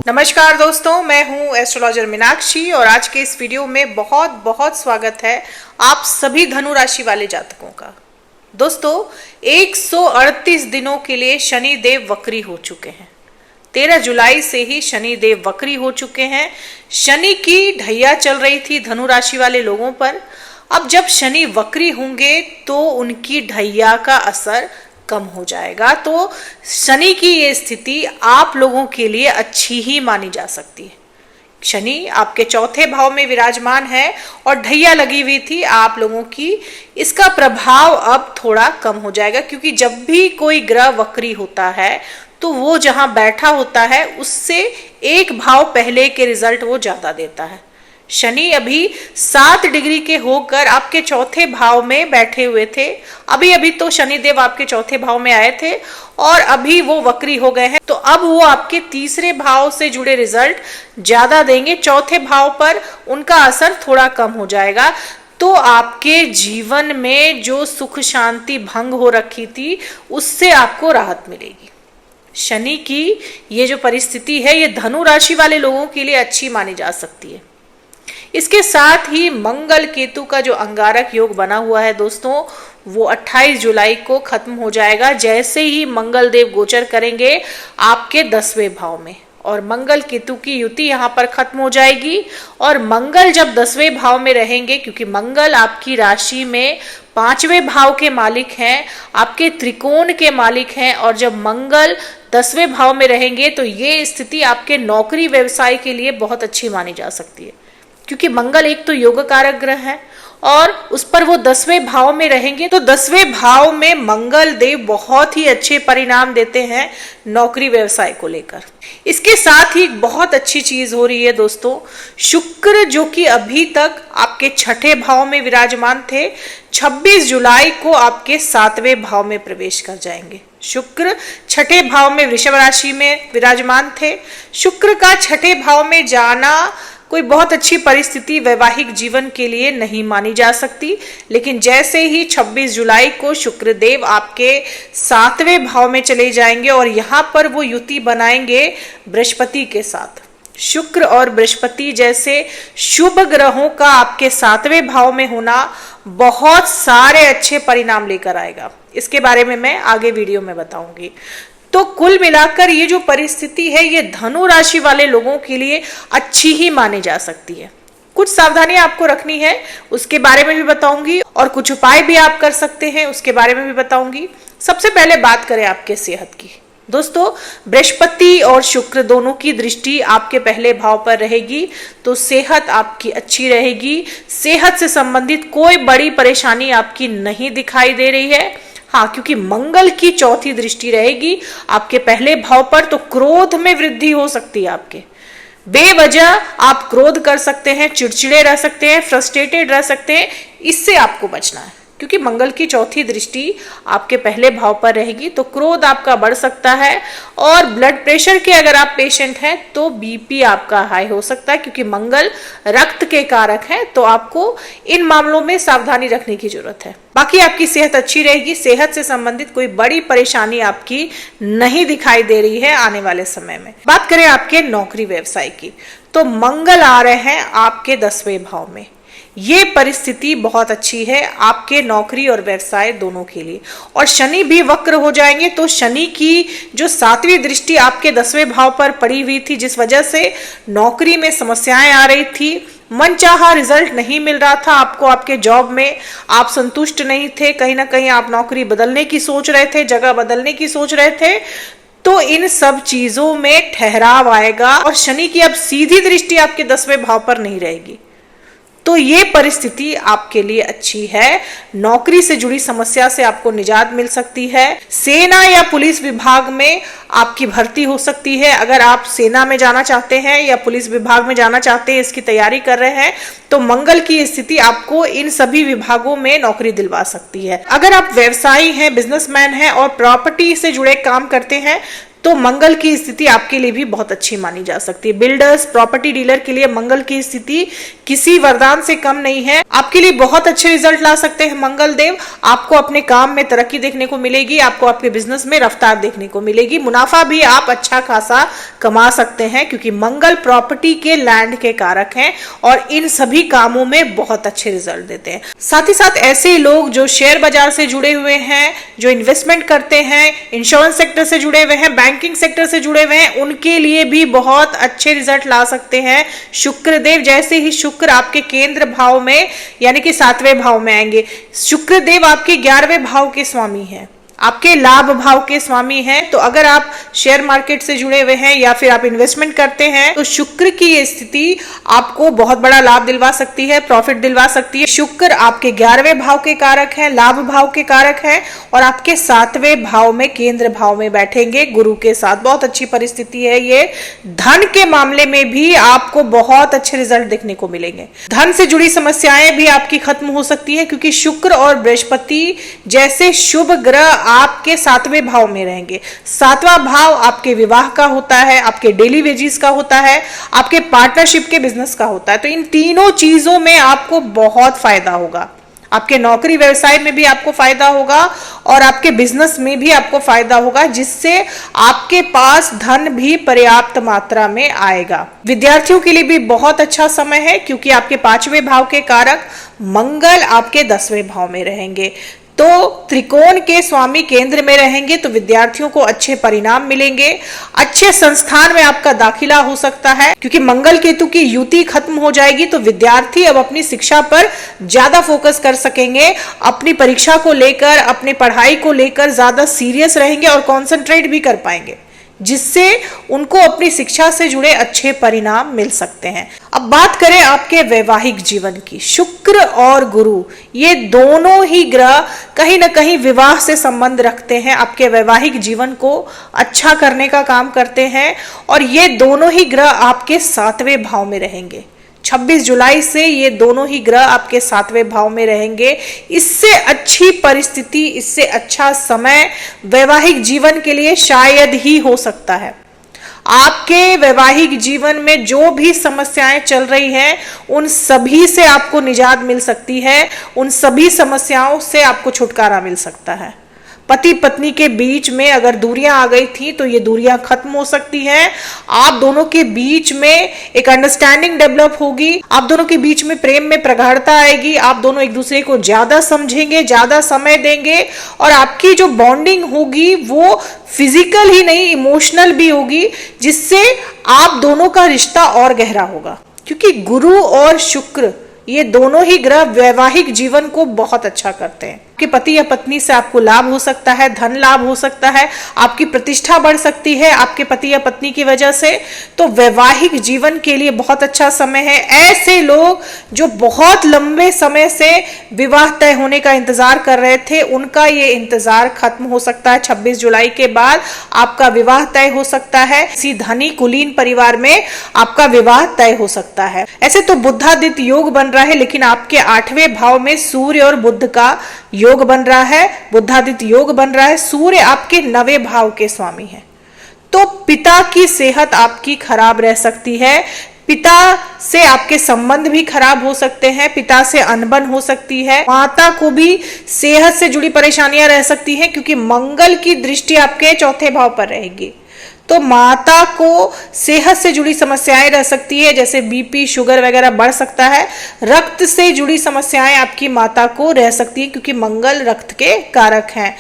नमस्कार दोस्तों, मैं हूं एस्ट्रोलॉजर मीनाक्षी और आज के इस वीडियो में बहुत बहुत स्वागत है आप सभी धनु राशि वाले जातकों का। दोस्तों, 138 दिनों के लिए शनि देव वक्री हो चुके हैं। 13 जुलाई से ही शनि देव वक्री हो चुके हैं। शनि की ढैया चल रही थी धनु राशि वाले लोगों पर। अब जब शनि वक्री होंगे तो उनकी ढैया का असर कम हो जाएगा। तो शनि की ये स्थिति आप लोगों के लिए अच्छी ही मानी जा सकती है। शनि आपके चौथे भाव में विराजमान है और ढैया लगी हुई थी आप लोगों की। इसका प्रभाव अब थोड़ा कम हो जाएगा, क्योंकि जब भी कोई ग्रह वक्री होता है तो वो जहां बैठा होता है उससे एक भाव पहले के रिजल्ट वो ज्यादा देता है। शनि अभी 7 डिग्री के होकर आपके चौथे भाव में बैठे हुए थे। अभी तो शनि देव आपके चौथे भाव में आए थे और अभी वो वक्री हो गए हैं। तो अब वो आपके तीसरे भाव से जुड़े रिजल्ट ज्यादा देंगे। चौथे भाव पर उनका असर थोड़ा कम हो जाएगा। तो आपके जीवन में जो सुख शांति भंग हो रखी थी उससे आपको राहत मिलेगी। शनि की ये जो परिस्थिति है ये धनु राशि वाले लोगों के लिए अच्छी मानी जा सकती है। इसके साथ ही मंगल केतु का जो अंगारक योग बना हुआ है दोस्तों, वो 28 जुलाई को खत्म हो जाएगा। जैसे ही मंगल देव गोचर करेंगे आपके 10वें भाव में, और मंगल केतु की युति यहाँ पर खत्म हो जाएगी। और मंगल जब 10वें भाव में रहेंगे, क्योंकि मंगल आपकी राशि में 5वें भाव के मालिक हैं, आपके त्रिकोण के मालिक हैं, और जब मंगल 10वें भाव में रहेंगे तो ये स्थिति आपके नौकरी व्यवसाय के लिए बहुत अच्छी मानी जा सकती है। क्योंकि मंगल एक तो योग कारक ग्रह है और उस पर वो 10वें भाव में रहेंगे, तो 10वें भाव में मंगल देव बहुत ही अच्छे परिणाम देते हैं नौकरी व्यवसाय को लेकर। इसके साथ ही एक बहुत अच्छी चीज हो रही है दोस्तों, शुक्र जो कि अभी तक आपके 6ठे भाव में विराजमान थे, 26 जुलाई को आपके 7वें भाव में प्रवेश कर जाएंगे। शुक्र 6ठे भाव में वृषभ राशि में विराजमान थे। शुक्र का 6ठे भाव में जाना कोई बहुत अच्छी परिस्थिति वैवाहिक जीवन के लिए नहीं मानी जा सकती, लेकिन जैसे ही 26 जुलाई को शुक्रदेव आपके 7वें भाव में चले जाएंगे और यहाँ पर वो युति बनाएंगे बृहस्पति के साथ। शुक्र और बृहस्पति जैसे शुभ ग्रहों का आपके 7वें भाव में होना बहुत सारे अच्छे परिणाम लेकर आएगा। इसके बारे में मैं आगे वीडियो में बताऊंगी। तो कुल मिलाकर ये जो परिस्थिति है ये धनु राशि वाले लोगों के लिए अच्छी ही मानी जा सकती है। कुछ सावधानियां आपको रखनी है उसके बारे में भी बताऊंगी, और कुछ उपाय भी आप कर सकते हैं उसके बारे में भी बताऊंगी। सबसे पहले बात करें आपके सेहत की। दोस्तों, बृहस्पति और शुक्र दोनों की दृष्टि आपके पहले भाव पर रहेगी, तो सेहत आपकी अच्छी रहेगी। सेहत से संबंधित कोई बड़ी परेशानी आपकी नहीं दिखाई दे रही है। हाँ, क्योंकि मंगल की चौथी दृष्टि रहेगी आपके पहले भाव पर, तो क्रोध में वृद्धि हो सकती है। आपके बेवजह आप क्रोध कर सकते हैं, चिड़चिड़े रह सकते हैं, फ्रस्ट्रेटेड रह सकते हैं। इससे आपको बचना है, क्योंकि मंगल की चौथी दृष्टि आपके पहले भाव पर रहेगी, तो क्रोध आपका बढ़ सकता है। और ब्लड प्रेशर के अगर आप पेशेंट हैं तो बीपी आपका हाई हो सकता है, क्योंकि मंगल रक्त के कारक हैं। तो आपको इन मामलों में सावधानी रखने की जरूरत है। बाकी आपकी सेहत अच्छी रहेगी। सेहत से संबंधित कोई बड़ी परेशानी आपकी नहीं दिखाई दे रही है आने वाले समय में। बात करें आपके नौकरी व्यवसाय की, तो मंगल आ रहे हैं आपके 10वें भाव में। ये परिस्थिति बहुत अच्छी है आपके नौकरी और व्यवसाय दोनों के लिए। और शनि भी वक्र हो जाएंगे, तो शनि की जो 7वीं दृष्टि आपके 10वें भाव पर पड़ी हुई थी, जिस वजह से नौकरी में समस्याएं आ रही थी, मनचाहा रिजल्ट नहीं मिल रहा था आपको आपके जॉब में, आप संतुष्ट नहीं थे, कहीं ना कहीं आप नौकरी बदलने की सोच रहे थे, जगह बदलने की सोच रहे थे, तो इन सब चीजों में ठहराव आएगा। और शनि की अब सीधी दृष्टि आपके 10वें भाव पर नहीं रहेगी, तो ये परिस्थिति आपके लिए अच्छी है। नौकरी से जुड़ी समस्या से आपको निजात मिल सकती है। सेना या पुलिस विभाग में आपकी भर्ती हो सकती है। अगर आप सेना में जाना चाहते हैं या पुलिस विभाग में जाना चाहते हैं, इसकी तैयारी कर रहे हैं, तो मंगल की स्थिति आपको इन सभी विभागों में नौकरी दिलवा सकती है। अगर आप व्यवसायी हैं, बिजनेसमैन हैं और प्रॉपर्टी से जुड़े काम करते हैं, तो मंगल की स्थिति आपके लिए भी बहुत अच्छी मानी जा सकती है। बिल्डर्स, प्रॉपर्टी डीलर के लिए मंगल की स्थिति किसी वरदान से कम नहीं है। आपके लिए बहुत अच्छे रिजल्ट ला सकते हैं मंगल देव। आपको अपने काम में तरक्की देखने को मिलेगी, आपको आपके बिजनेस में रफ्तार देखने को मिलेगी, मुनाफा भी आप अच्छा खासा कमा सकते हैं, क्योंकि मंगल प्रॉपर्टी के, लैंड के कारक हैं और इन सभी कामों में बहुत अच्छे रिजल्ट देते हैं। साथ ही साथ ऐसे लोग जो शेयर बाजार से जुड़े हुए हैं, जो इन्वेस्टमेंट करते हैं, इंश्योरेंस सेक्टर से जुड़े हुए हैं, बैंकिंग सेक्टर से जुड़े हुए हैं, उनके लिए भी बहुत अच्छे रिजल्ट ला सकते हैं शुक्र देव। जैसे ही शुक्र आपके केंद्र भाव में यानी कि 7वें भाव में आएंगे, शुक्र देव आपके 11वें भाव के स्वामी हैं, आपके लाभ भाव के स्वामी हैं। तो अगर आप शेयर मार्केट से जुड़े हुए हैं या फिर आप इन्वेस्टमेंट करते हैं, तो शुक्र की ये स्थिति आपको बहुत बड़ा लाभ दिलवा सकती है, प्रॉफिट दिलवा सकती है। शुक्र आपके 11वें भाव के कारक हैं, लाभ भाव के कारक हैं और आपके 7वें भाव में, केंद्र भाव में बैठेंगे गुरु के साथ। बहुत अच्छी परिस्थिति है ये। धन के मामले में भी आपको बहुत अच्छे रिजल्ट देखने को मिलेंगे। धन से जुड़ी समस्याएं भी आपकी खत्म हो सकती है, क्योंकि शुक्र और बृहस्पति जैसे शुभ ग्रह आपके 7वें भाव में रहेंगे। 7वां भाव आपके विवाह का होता है, आपके डेली वेजेस का होता है, आपके पार्टनरशिप के बिजनेस का होता है। तो इन तीनों चीजों में आपको बहुत फायदा होगा। आपके नौकरी व्यवसाय में भी आपको फायदा होगा और आपके बिजनेस में भी आपको फायदा होगा, जिससे आपके पास धन भी पर्याप्त मात्रा में आएगा। विद्यार्थियों के लिए भी बहुत अच्छा समय है, क्योंकि आपके 5वें भाव के कारक मंगल आपके 10वें भाव में रहेंगे। तो त्रिकोण के स्वामी केंद्र में रहेंगे, तो विद्यार्थियों को अच्छे परिणाम मिलेंगे, अच्छे संस्थान में आपका दाखिला हो सकता है, क्योंकि मंगल केतु की युति खत्म हो जाएगी। तो विद्यार्थी अब अपनी शिक्षा पर ज्यादा फोकस कर सकेंगे, अपनी परीक्षा को लेकर, अपनी पढ़ाई को लेकर ज्यादा सीरियस रहेंगे और कॉन्सेंट्रेट भी कर पाएंगे, जिससे उनको अपनी शिक्षा से जुड़े अच्छे परिणाम मिल सकते हैं। अब बात करें आपके वैवाहिक जीवन की। शुक्र और गुरु ये दोनों ही ग्रह कहीं ना कहीं विवाह से संबंध रखते हैं, आपके वैवाहिक जीवन को अच्छा करने का काम करते हैं और ये दोनों ही ग्रह आपके 7वें भाव में रहेंगे। 26 जुलाई से ये दोनों ही ग्रह आपके 7वें भाव में रहेंगे। इससे अच्छी परिस्थिति, इससे अच्छा समय वैवाहिक जीवन के लिए शायद ही हो सकता है। आपके वैवाहिक जीवन में जो भी समस्याएं चल रही हैं, उन सभी से आपको निजात मिल सकती है, उन सभी समस्याओं से आपको छुटकारा मिल सकता है। पति पत्नी के बीच में अगर दूरियां आ गई थी, तो ये दूरियां खत्म हो सकती हैं। आप दोनों के बीच में एक अंडरस्टैंडिंग डेवलप होगी, आप दोनों के बीच में प्रेम में प्रगाढ़ता आएगी, आप दोनों एक दूसरे को ज्यादा समझेंगे, ज्यादा समय देंगे और आपकी जो बॉन्डिंग होगी वो फिजिकल ही नहीं, इमोशनल भी होगी, जिससे आप दोनों का रिश्ता और गहरा होगा। क्योंकि गुरु और शुक्र ये दोनों ही ग्रह वैवाहिक जीवन को बहुत अच्छा करते हैं। आपके पति या पत्नी से आपको लाभ हो सकता है, धन लाभ हो सकता है, आपकी प्रतिष्ठा बढ़ सकती है आपके पति या पत्नी की वजह से। तो वैवाहिक जीवन के लिए बहुत अच्छा समय है। ऐसे लोग जो बहुत लंबे समय से विवाह तय होने का इंतजार कर रहे थे, उनका ये इंतजार खत्म हो सकता है। 26 जुलाई के बाद आपका विवाह तय हो सकता है। किसी धनी कुलीन परिवार में आपका विवाह तय हो सकता है। ऐसे तो बुधादित्य योग बन रहा है, लेकिन आपके 8वें भाव में सूर्य और बुध का योग बन रहा है, बुधादित्य योग बन रहा है। सूर्य आपके 9वें भाव के स्वामी हैं। तो पिता की सेहत आपकी खराब रह सकती है, पिता से आपके संबंध भी खराब हो सकते हैं, पिता से अनबन हो सकती है, माता को भी सेहत से जुड़ी परेशानियां रह सकती हैं, क्योंकि मंगल की दृष्टि आपके 4थे भाव पर रहेगी। तो माता को सेहत से जुड़ी समस्याएं रह सकती है, जैसे बीपी, शुगर वगैरह बढ़ सकता है। रक्त से जुड़ी समस्याएं आपकी माता को रह सकती है, क्योंकि मंगल रक्त के कारक हैं।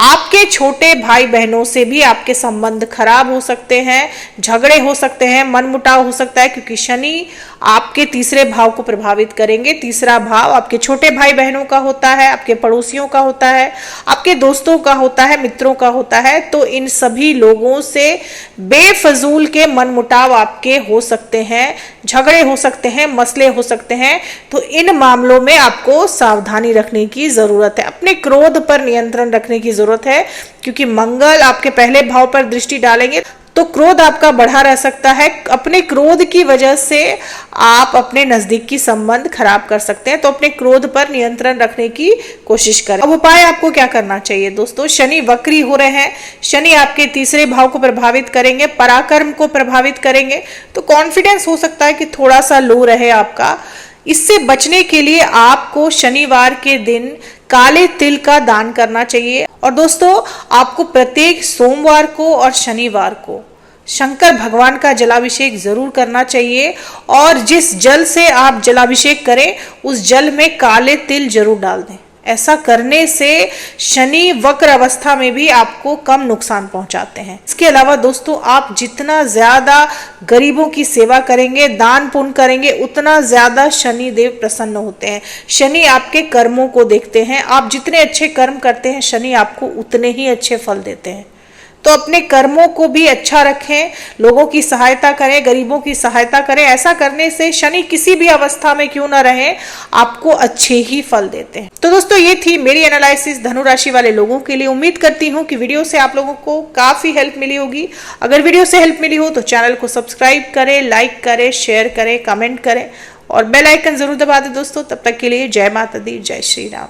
आपके छोटे भाई बहनों से भी आपके संबंध खराब हो सकते हैं, झगड़े हो सकते हैं, मनमुटाव हो सकता है, क्योंकि शनि आपके 3रे भाव को प्रभावित करेंगे। 3रा भाव आपके छोटे भाई बहनों का होता है, आपके पड़ोसियों का होता है, आपके दोस्तों का होता है, मित्रों का होता है। तो इन सभी लोगों से बेफजूल के मनमुटाव आपके हो सकते हैं, झगड़े हो सकते हैं, मसले हो सकते हैं। तो इन मामलों में आपको सावधानी रखने की जरूरत है, अपने क्रोध पर नियंत्रण रखने की जरूरत है, क्योंकि मंगल आपके पहले भाव पर दृष्टि डालेंगे। तो क्रोध आपका बढ़ा रह सकता है। अपने क्रोध की वजह से आप अपने नजदीकी संबंध खराब कर सकते हैं। तो अपने क्रोध पर नियंत्रण रखने की कोशिश करें। अब उपाय आपको क्या करना चाहिए दोस्तों, शनि वक्री हो रहे हैं, शनि आपके तीसरे भाव को प्रभावित करेंगे, पराक्रम को प्रभावित करेंगे, तो कॉन्फिडेंस हो सकता है कि थोड़ा सा लो रहे आपका। इससे बचने के लिए आपको शनिवार के दिन काले तिल का दान करना चाहिए। और दोस्तों, आपको प्रत्येक सोमवार को और शनिवार को शंकर भगवान का जलाभिषेक जरूर करना चाहिए। और जिस जल से आप जलाभिषेक करें उस जल में काले तिल जरूर डाल दें। ऐसा करने से शनि वक्र अवस्था में भी आपको कम नुकसान पहुंचाते हैं। इसके अलावा दोस्तों, आप जितना ज्यादा गरीबों की सेवा करेंगे, दान पुण्य करेंगे, उतना ज्यादा शनि देव प्रसन्न होते हैं। शनि आपके कर्मों को देखते हैं। आप जितने अच्छे कर्म करते हैं शनि आपको उतने ही अच्छे फल देते हैं। तो अपने कर्मों को भी अच्छा रखें, लोगों की सहायता करें, गरीबों की सहायता करें। ऐसा करने से शनि किसी भी अवस्था में क्यों ना रहे, आपको अच्छे ही फल देते हैं। तो दोस्तों, ये थी मेरी एनालिसिस धनु राशि वाले लोगों के लिए। उम्मीद करती हूँ कि वीडियो से आप लोगों को काफी हेल्प मिली होगी। अगर वीडियो से हेल्प मिली हो तो चैनल को सब्सक्राइब करें, लाइक करें, शेयर करें, कमेंट करें और बेल आइकन जरूर दबा दें दोस्तों। तब तक के लिए जय माता दी, जय श्री राम।